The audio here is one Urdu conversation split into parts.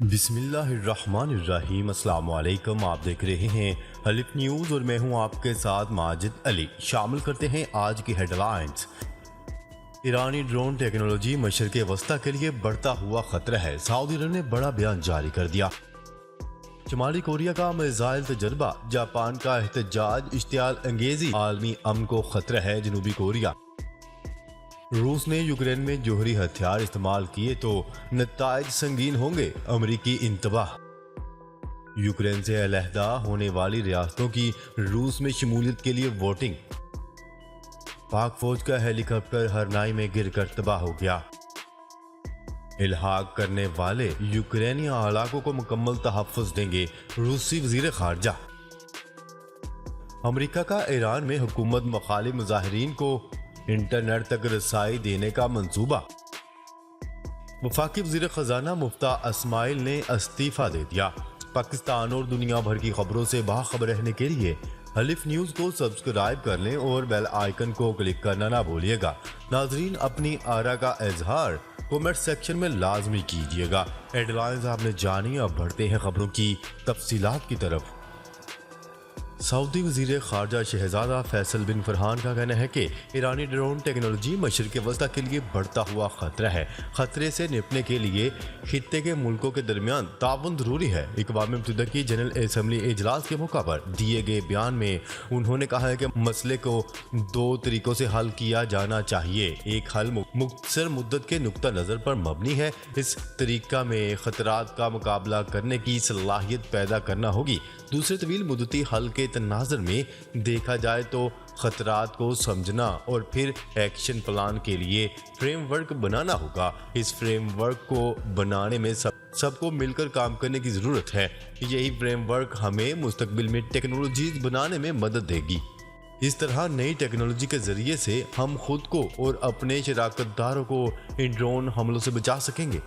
بسم اللہ الرحمن الرحیم۔ السلام علیکم، آپ دیکھ رہے ہیں الف نیوز اور میں ہوں آپ کے ساتھ ماجد علی۔ شامل کرتے ہیں آج کی ہیڈ لائنز۔ ایرانی ڈرون ٹیکنالوجی مشرق وسطی کے لیے بڑھتا ہوا خطرہ ہے، سعودی عرب نے بڑا بیان جاری کر دیا۔ شمالی کوریا کا میزائل تجربہ، جاپان کا احتجاج، اشتعال انگیزی، عالمی امن کو خطرہ ہے۔ جنوبی کوریا، روس نے یوکرین میں جوہری ہتھیار استعمال کیے تو نتائج سنگین ہوں گے، امریکی انتباہ۔ یوکرین سے علیحدہ ہونے والی ریاستوں کی روس میں شمولیت کے لیے ووٹنگ۔ پاک فوج کا ہیلی کاپٹر ہرنائی میں گر کر تباہ ہو گیا۔ الحاق کرنے والے یوکرینی علاقوں کو مکمل تحفظ دیں گے روسی وزیر خارجہ۔ امریکہ کا ایران میں حکومت مخالف مظاہرین کو انٹرنیٹ تک رسائی دینے کا منصوبہ۔ وفاقی وزیر خزانہ مفتاح اسماعیل نے استعفیٰ دے دیا۔ پاکستان اور دنیا بھر کی خبروں سے باخبر رہنے کے لیے الف نیوز کو سبسکرائب کر لیں اور بیل آئیکن کو کلک کرنا نہ بھولیے گا۔ ناظرین، اپنی آراء کا اظہار کومنٹ سیکشن میں لازمی کیجیے گا۔ ہیڈ لائنز آپ نے جانی، اب بڑھتے ہیں خبروں کی تفصیلات کی طرف۔ سعودی وزیر خارجہ شہزادہ فیصل بن فرحان کا کہنا ہے کہ ایرانی ڈرون ٹیکنالوجی مشرق وسطی کے لیے بڑھتا ہوا خطرہ ہے۔ خطرے سے نپٹنے کے لیے خطے کے ملکوں کے درمیان تعاون ضروری ہے۔ اقوام متحدہ کی جنرل اسمبلی اجلاس کے موقع پر دیے گئے بیان میں انہوں نے کہا ہے کہ مسئلے کو دو طریقوں سے حل کیا جانا چاہیے۔ ایک حل مختصر مدت کے نقطہ نظر پر مبنی ہے۔ اس طریقہ میں خطرات کا مقابلہ کرنے کی صلاحیت پیدا کرنا ہوگی۔ دوسرے طویل مدتی حل کے تناظر میں دیکھا جائے تو خطرات کو سمجھنا اور پھر ایکشن پلان کے لیے فریم ورک بنانا ہوگا۔ اس فریم ورک کو بنانے میں سب کو مل کر کام کرنے کی ضرورت ہے۔ یہی فریم ورک ہمیں مستقبل میں ٹیکنالوجیز بنانے میں مدد دے گی۔ اس طرح نئی ٹیکنالوجی کے ذریعے سے ہم خود کو اور اپنے شراکت داروں کو ان ڈرون حملوں سے بچا سکیں گے۔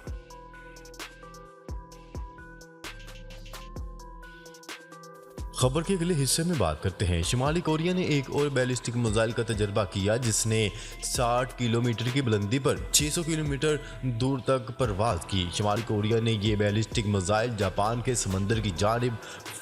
خبر کے اگلے حصے میں بات کرتے ہیں۔ شمالی کوریا نے ایک اور بیلسٹک میزائل کا تجربہ کیا جس نے 60 کلومیٹر کی بلندی پر 600 کلومیٹر دور تک پرواز کی۔ شمالی کوریا نے یہ بیلسٹک میزائل جاپان کے سمندر کی جانب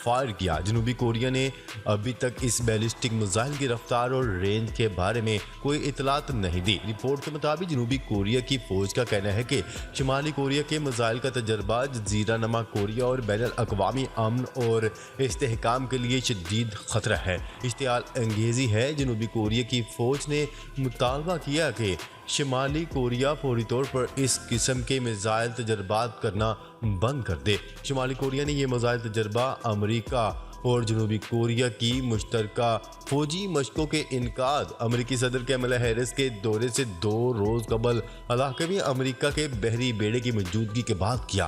فائر کیا۔ جنوبی کوریا نے ابھی تک اس بیلسٹک میزائل کی رفتار اور رینج کے بارے میں کوئی اطلاعات نہیں دی۔ رپورٹ کے مطابق جنوبی کوریا کی فوج کا کہنا ہے کہ شمالی کوریا کے میزائل کا تجربہ جزیرہ نما کوریا اور بین الاقوامی امن اور استحکام کے لیے شدید خطرہ ہے، اشتعال انگیزی ہے۔ جنوبی کوریا کی فوج نے مطالبہ کیا کہ شمالی کوریا فوری طور پر اس قسم کے میزائل تجربات کرنا بند کر دے۔ شمالی کوریا نے یہ میزائل تجربہ امریکہ اور جنوبی کوریا کی مشترکہ فوجی مشقوں کے انعقاد امریکی صدر کیملا ہیرس کے دورے سے 2 روز قبل علاقے میں امریکہ کے بحری بیڑے کی موجودگی کے بعد کیا۔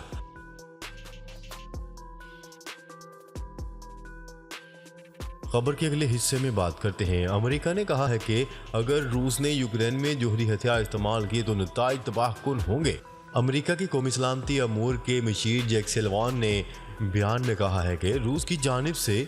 خبر کے اگلے حصے میں بات کرتے ہیں۔ امریکہ نے کہا ہے کہ اگر روس نے یوکرین میں جوہری ہتھیار استعمال کیے تو نتائج تباہ کن ہوں گے۔ امریکہ کی قومی سلامتی امور کے مشیر جیک سلوان نے بیان میں کہا ہے کہ روس کی جانب سے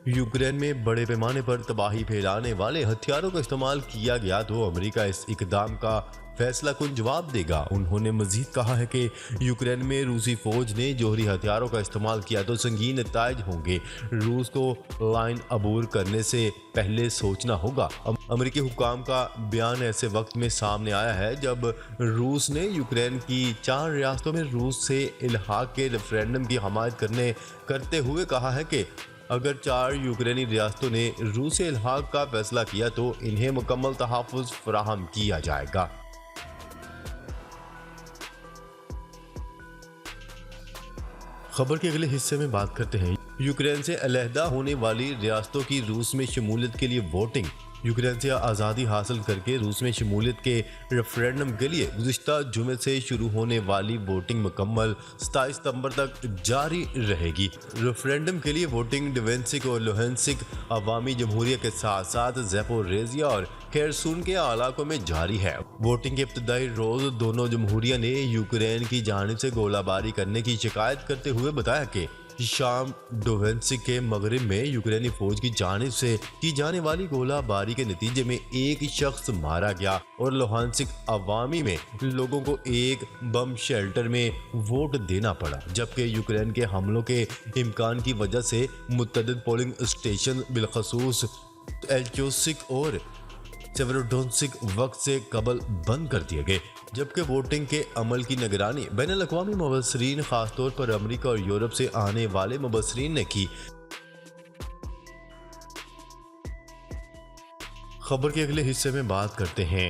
یوکرین میں بڑے پیمانے پر تباہی پھیلانے والے ہتھیاروں کا استعمال کیا گیا تو امریکہ اس اقدام کا فیصلہ کن جواب دے گا۔ انہوں نے مزید کہا ہے کہ یوکرین میں روسی فوج نے جوہری ہتھیاروں کا استعمال کیا تو سنگین نتائج ہوں گے۔ روس کو لائن عبور کرنے سے پہلے سوچنا ہوگا۔ امریکی حکام کا بیان ایسے وقت میں سامنے آیا ہے جب روس نے یوکرین کی 4 ریاستوں میں روس سے الحاق کے ریفرینڈم کی حمایت کرتے ہوئے کہا ہے کہ اگر 4 یوکرینی ریاستوں نے روس سے الحاق کا فیصلہ کیا تو انہیں مکمل تحفظ فراہم کیا جائے گا۔ خبر کے اگلے حصے میں بات کرتے ہیں۔ یوکرین سے علیحدہ ہونے والی ریاستوں کی روس میں شمولیت کے لیے ووٹنگ۔ یوکرین سے آزادی حاصل کر کے روس میں شمولیت کے ریفرینڈم کے لیے گزشتہ جمعے سے شروع ہونے والی ووٹنگ مکمل 27 ستمبر تک جاری رہے گی۔ ریفرینڈم کے لیے ووٹنگ ڈونیٹسک اور لوہانسک عوامی جمہوریہ کے ساتھ ساتھ زیپوریزیا اور خیرسون کے علاقوں میں جاری ہے۔ ووٹنگ کے ابتدائی روز دونوں جمہوریہ نے یوکرین کی جانب سے گولہ باری کرنے کی شکایت کرتے ہوئے بتایا کہ شام ڈونیٹسک کے مغرب میں یوکرینی فوج کی جانب سے کی جانے والی گولہ باری کے نتیجے میں ایک شخص مارا گیا اور لوہانسک عوامی میں لوگوں کو ایک بم شیلٹر میں ووٹ دینا پڑا، جبکہ یوکرین کے حملوں کے امکان کی وجہ سے متعدد پولنگ اسٹیشن بالخصوص ایلچوسک اور سیورودونسک وقت سے قبل بند کر دیے گئے، جبکہ ووٹنگ کے عمل کی نگرانی بین الاقوامی مبصرین خاص طور پر امریکہ اور یورپ سے آنے والے مبصرین نے کی۔ خبر کے اگلے حصے میں بات کرتے ہیں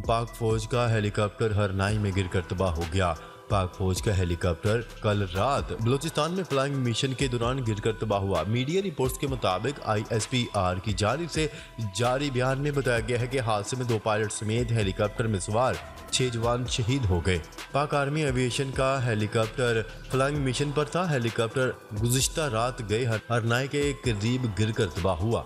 پاک فوج کا ہیلی کاپٹر ہرنائی میں گر کر تباہ ہو گیا۔ پاک فوج کا ہیلی کاپٹر کل رات بلوچستان میں فلائنگ مشن کے دوران گر کر تباہ ہوا۔ میڈیا رپورٹس کے مطابق ISPR کی جانب سے جاری بیان میں بتایا گیا ہے کہ حادثے میں 2 پائلٹ سمیت ہیلی کاپٹر میں سوار 6 جوان شہید ہو گئے۔ پاک آرمی ایویشن کا ہیلی کاپٹر فلائنگ مشن پر تھا۔ ہیلی کاپٹر گزشتہ رات گئے ہرنائی کے قریب گر کر تباہ ہوا۔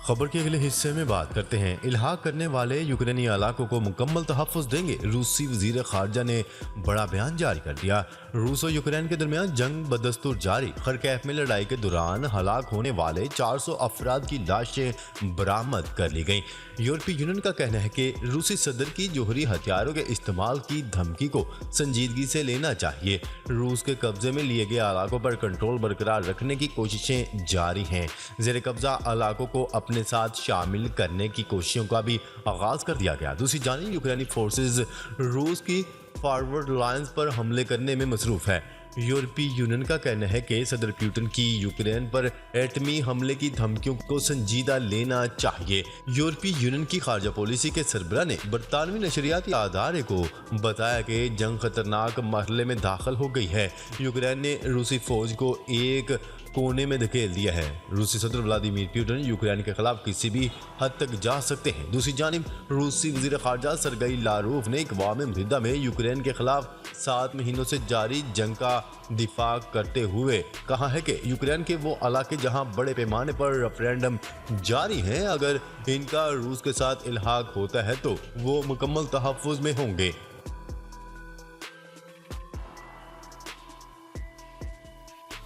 خبر کے اگلے حصے میں بات کرتے ہیں الحاق کرنے والے یوکرینی علاقوں کو مکمل تحفظ دیں گے، روسی وزیر خارجہ نے بڑا بیان جاری کر دیا۔ روس اور یوکرین کے درمیان جنگ بدستور جاری، خرکیف میں لڑائی کے دوران ہلاک ہونے والے 400 افراد کی لاشیں برآمد کر لی گئیں۔ یورپی یونین کا کہنا ہے کہ روسی صدر کی جوہری ہتھیاروں کے استعمال کی دھمکی کو سنجیدگی سے لینا چاہیے۔ روس کے قبضے میں لیے گئے علاقوں پر کنٹرول برقرار رکھنے کی کوششیں جاری ہیں۔ زیر قبضہ علاقوں کو اپنے ساتھ شامل کرنے کی کوششوں کا بھی آغاز کر دیا گیا۔ دوسری جانب یوکرینی فورسز روس کی فارورڈ لائنز پر حملے کرنے میں مصروف ہے۔ یورپی یونین کا کہنا ہے کہ صدر پیوٹن کی یوکرین پر ایٹمی حملے کی دھمکیوں کو سنجیدہ لینا چاہیے۔ یورپی یونین کی خارجہ پالیسی کے سربراہ نے برطانوی نشریاتی ادارے کو بتایا کہ جنگ خطرناک مرحلے میں داخل ہو گئی ہے۔ یوکرین نے روسی فوج کو ایک کونے میں دھکیل دیا ہے۔ روسی صدر ولادیمیر پوٹن یوکرین کے خلاف کسی بھی حد تک جا سکتے ہیں۔ دوسری جانب روسی وزیر خارجہ سرگئی لاروف نے اقوام متحدہ میں یوکرین کے خلاف 7 مہینوں سے جاری جنگ کا دفاع کرتے ہوئے کہا ہے کہ یوکرین کے وہ علاقے جہاں بڑے پیمانے پر ریفرینڈم جاری ہیں، اگر ان کا روس کے ساتھ الحاق ہوتا ہے تو وہ مکمل تحفظ میں ہوں گے۔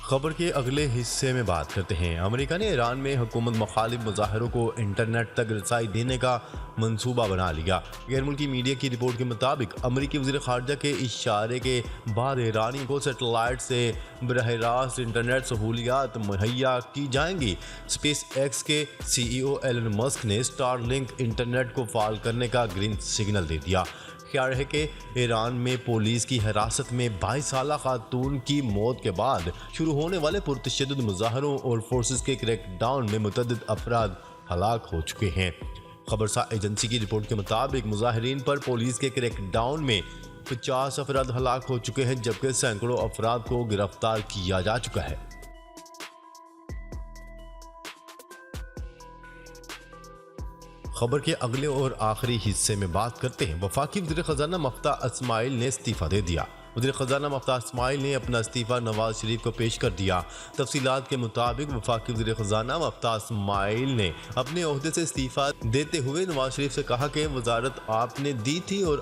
خبر کے اگلے حصے میں بات کرتے ہیں امریکہ نے ایران میں حکومت مخالف مظاہروں کو انٹرنیٹ تک رسائی دینے کا منصوبہ بنا لیا۔ غیر ملکی میڈیا کی رپورٹ کے مطابق امریکی وزیر خارجہ کے اشارے کے بعد ایرانیوں کو سیٹلائٹ سے براہ راست انٹرنیٹ سہولیات مہیا کی جائیں گی۔ اسپیس ایکس کے CEO ایلن مسک نے اسٹار لنک انٹرنیٹ کو فعال کرنے کا گرین سگنل دے دیا۔ خیال ہے کہ ایران میں پولیس کی حراست میں 22 سالہ خاتون کی موت کے بعد شروع ہونے والے پرتشدد مظاہروں اور فورسز کے کریک ڈاؤن میں متعدد افراد ہلاک ہو چکے ہیں۔ خبرسا ایجنسی کی رپورٹ کے مطابق مظاہرین پر پولیس کے کریک ڈاؤن میں 50 افراد ہلاک ہو چکے ہیں، جبکہ سینکڑوں افراد کو گرفتار کیا جا چکا ہے۔ خبر کے اگلے اور آخری حصے میں بات کرتے ہیں وفاقی وزیر خزانہ مفتاح اسماعیل نے استعفیٰ دے دیا۔ وزیر خزانہ مفتاح اسماعیل نے اپنا استعفیٰ نواز شریف کو پیش کر دیا۔ تفصیلات کے مطابق وفاقی وزیر خزانہ مفتاح اسماعیل نے اپنے عہدے سے استعفیٰ دیتے ہوئے نواز شریف سے کہا کہ وزارت آپ نے دی تھی اور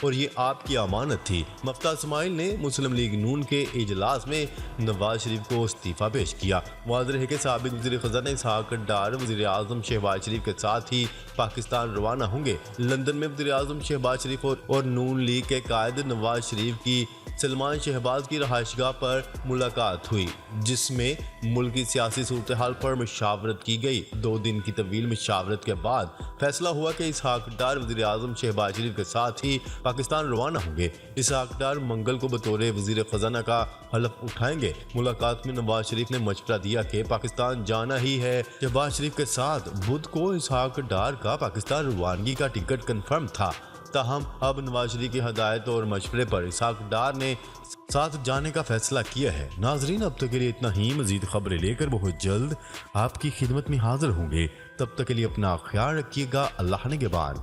یہ آپ کی امانت تھی۔ مفتاح اسماعیل نے مسلم لیگ نون کے اجلاس میں نواز شریف کو استعفیٰ پیش کیا۔ واضح ہے کہ سابق وزیر خزانہ اسحاق ڈار وزیر اعظم شہباز شریف کے ساتھ ہی پاکستان روانہ ہوں گے۔ لندن میں وزیر اعظم شہباز شریف اور نون لیگ کے قائد نواز شریف کی سلمان شہباز کی رہائش گاہ پر ملاقات ہوئی، جس میں ملک کی سیاسی صورتحال پر مشاورت کی گئی۔ 2 دن کی طویل مشاورت کے بعد فیصلہ ہوا کہ اسحاق ڈار وزیر اعظم شہباز شریف کے ساتھ ہی پاکستان روانہ ہوں گے۔ اسحاق ڈار منگل کو بطور وزیر خزانہ کا حلف اٹھائیں گے۔ ملاقات میں نواز شریف نے مشورہ دیا کہ پاکستان جانا ہی ہے۔ شہباز شریف کے ساتھ بدھ کو اسحاق ڈار کا پاکستان روانگی کا ٹکٹ کنفرم تھا، تاہم اب نواز شریف کی ہدایت اور مشورے پر اسحاق ڈار نے ساتھ جانے کا فیصلہ کیا ہے۔ ناظرین، اب تک کے لیے اتنا ہی۔ مزید خبریں لے کر بہت جلد آپ کی خدمت میں حاضر ہوں گے۔ تب تک کے لیے اپنا خیال رکھیے گا۔ اللہ نگہبان۔